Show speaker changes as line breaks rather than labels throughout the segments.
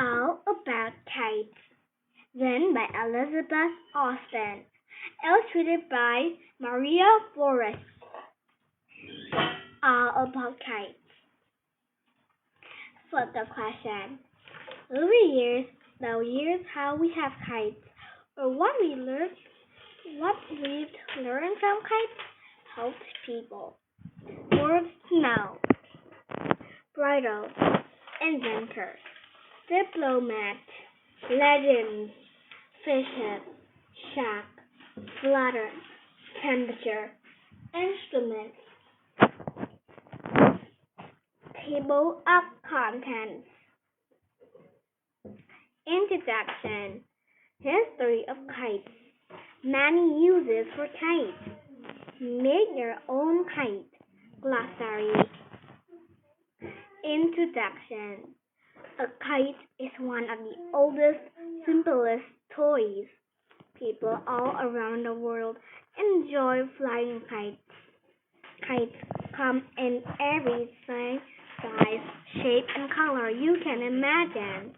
All About Kites, written by Elizabeth Austin, illustrated by Maria Forrest. All About Kites. Flip the question. Over the years how we have kites, or what we've learned from kites helps people. Words know. Bridle, inventor, diplomat, legend, fishes, shack, flutter, temperature, instrument. Table of contents. Introduction. History of kites. Many uses for kites. Make your own kite. Glossary. Introduction. A kite is one of the oldest, simplest toys. People all around the world enjoy flying kites. Kites come in every size, shape, and color you can imagine.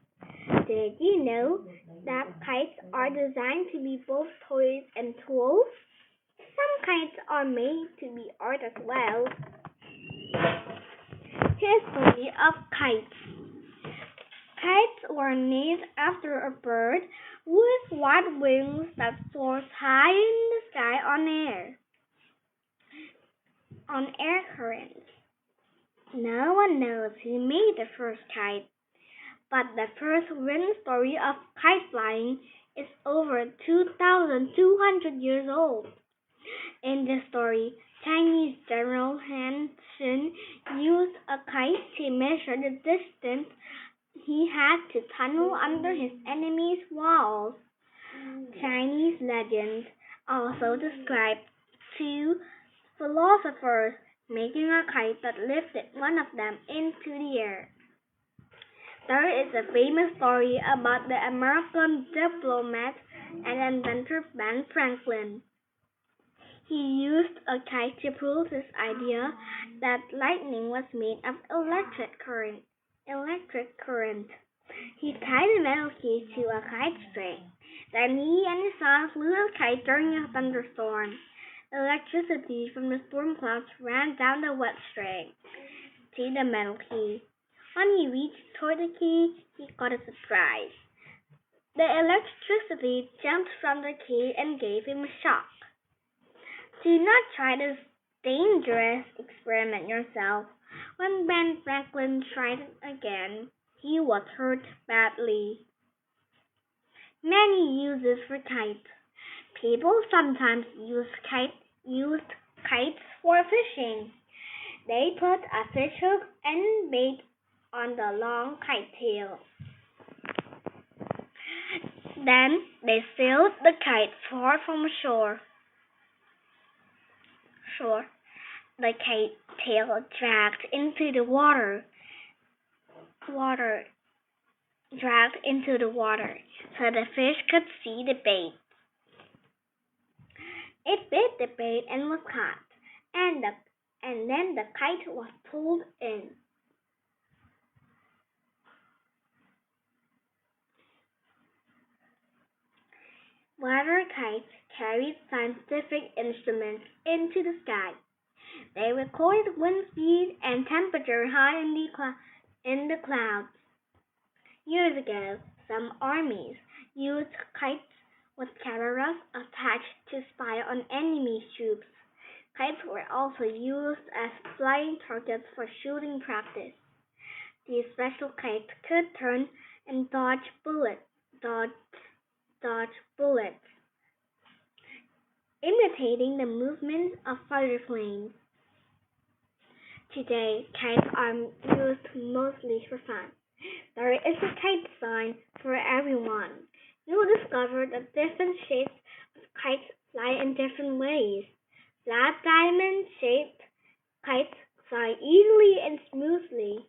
Did you know that kites are designed to be both toys and tools? Some kites are made to be art as well. History of kites. Kites were named after a bird with white wings that soars high in the sky on air currents. No one knows who made the first kite, but the first written story of kite flying is over 2,200 years old. In this story, Chinese General Han Xin used a kite to measure the distance he had to tunnel under his enemy's walls. Chinese legends also describe two philosophers making a kite that lifted one of them into the air. There is a famous story about the American diplomat and inventor Ben Franklin. He used a kite to prove his idea that lightning was made of electric current. He tied a metal key to a kite string. Then he and his son flew the kite during a thunderstorm. Electricity from the storm clouds ran down the wet string to the metal key. When he reached toward the key, he got a surprise. The electricity jumped from the key and gave him a shock. Do not try this dangerous experiment yourself. When Ben Franklin tried it again, he was hurt badly. Many uses for kites. People sometimes use kites for fishing. They put a fish hook and bait on the long kite tail. Then they sailed the kite far from shore. The kite tail dragged into the water, so the fish could see the bait. It bit the bait and was caught, and then the kite was pulled in. Water kites carried scientific instruments into the sky. They recorded wind speed and temperature high in the clouds. Years ago, some armies used kites with cameras attached to spy on enemy troops. Kites were also used as flying targets for shooting practice. These special kites could turn and dodge bullets, imitating the movements of fighter planes. Today, kites are used mostly for fun. There is a kite sign for everyone. You will discover that different shapes of kites fly in different ways. Flat diamond-shaped kites fly easily and smoothly.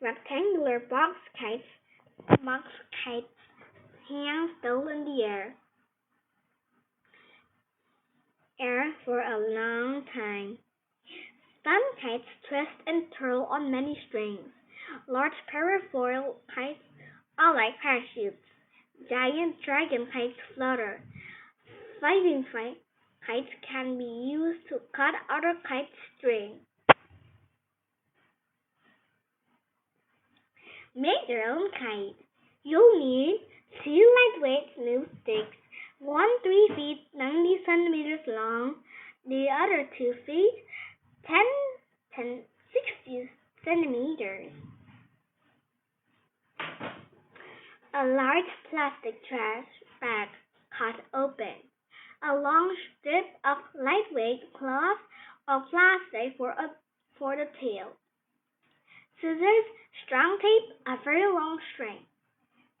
Rectangular box kites hang still in the air for a long time. Some kites twist and twirl on many strings. Large parafoil kites are like parachutes. Giant dragon kites flutter. Fighting kites can be used to cut other kite string. Make your own kite. You'll need two lightweight smooth sticks, one 3 feet 90 centimeters long, the other 2 feet 60 centimeters. A large plastic trash bag cut open. A long strip of lightweight cloth or plastic for the tail. Scissors, strong tape, a very long string.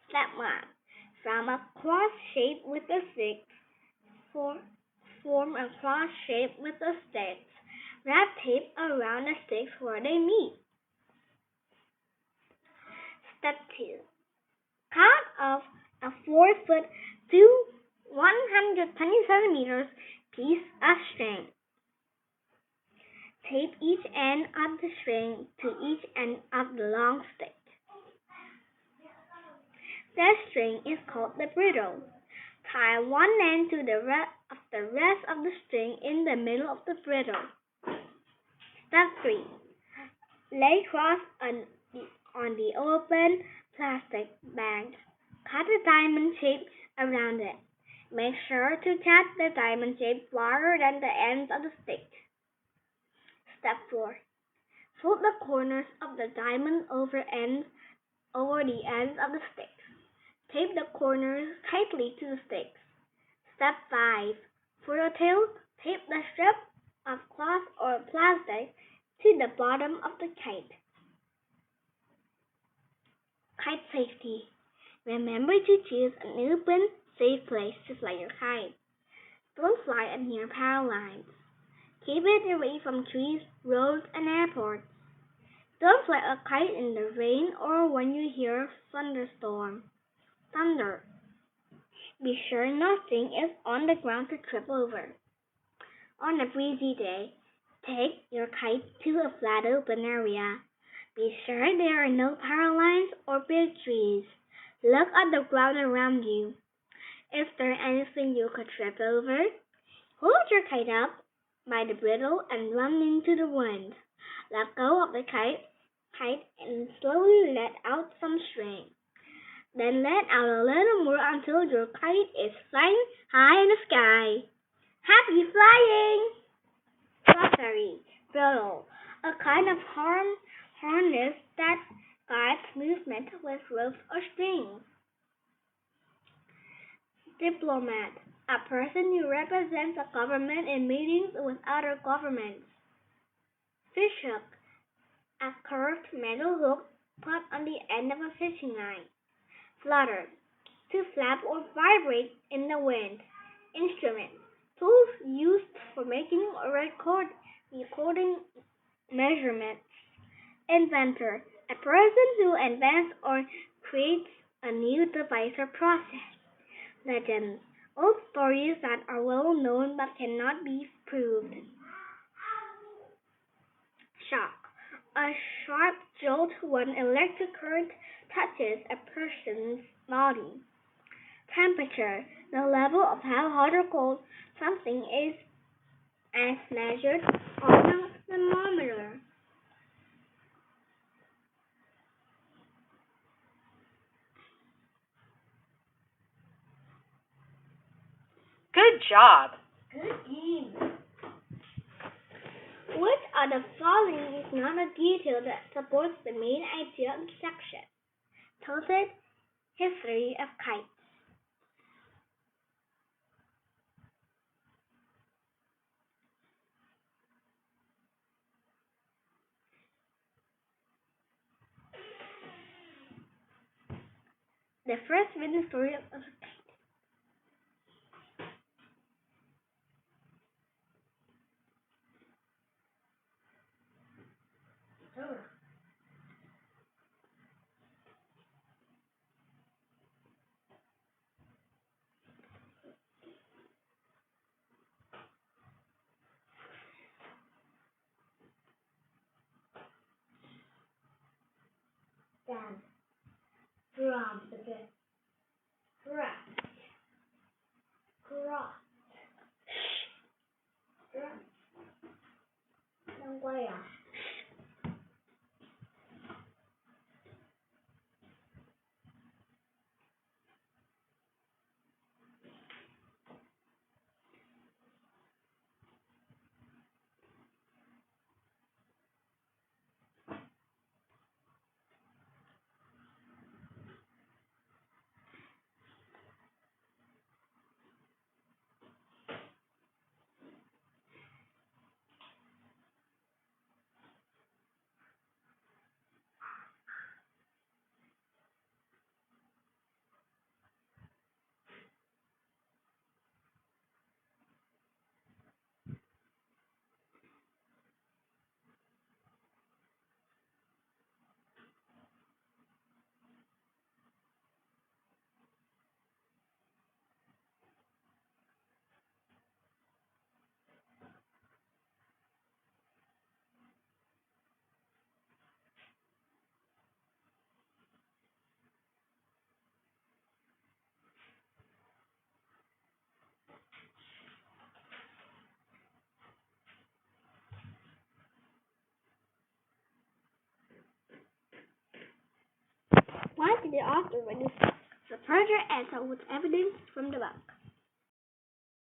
Step 1. From a cross shape with the sticks. Form a cross shape with the sticks. Wrap tape around the sticks where they meet. Step 2. Cut off a 4-foot to 120 centimeters piece of string. Tape each end of the string to each end of the long stick. This string is called the bridle. Tie one end to the rest of the string in the middle of the bridle. Step 3. Lay cross on the open plastic bag. Cut a diamond shape around it. Make sure to cut the diamond shape wider than the ends of the stick. Step 4. Fold the corners of the diamond over the ends of the sticks. Tape the corners tightly to the sticks. Step 5. For the tail, tape the strip of cloth or plastic to the bottom of the kite. Kite safety. Remember to choose an open, safe place to fly your kite. Don't fly at near power lines. Keep it away from trees, roads, and airports. Don't fly a kite in the rain or when you hear thunder. Be sure nothing is on the ground to trip over. On a breezy day, take your kite to a flat open area. Be sure there are no power lines or big trees. Look at the ground around you. Is there anything you could trip over? Hold your kite up by the bridle and run into the wind. Let go of the kite and slowly let out some string. Then let out a little more until your kite is flying high in the sky. Happy flying! Glossary. Bridle. A kind of harness that guides movement with ropes or strings. Diplomat. A person who represents a government in meetings with other governments. Fishhook. A curved metal hook put on the end of a fishing line. Flutter. To flap or vibrate in the wind. Instrument. Tools used for making or recording measurements. Inventor. A person who invents or creates a new device or process. Legends. Old stories that are well known but cannot be proved. Shock. A sharp jolt when electric current touches a person's body. Temperature. The level of how hot or cold something is as measured on a thermometer.
Good job!
Good game. Which of the following is not a detail that supports the main idea of the section? Tilted history of kites. The first written story of a kite. stand from the bed. Cross. Cross. Cross. Đang quay à? Why did the author write this book? The further answer with evidence from the book.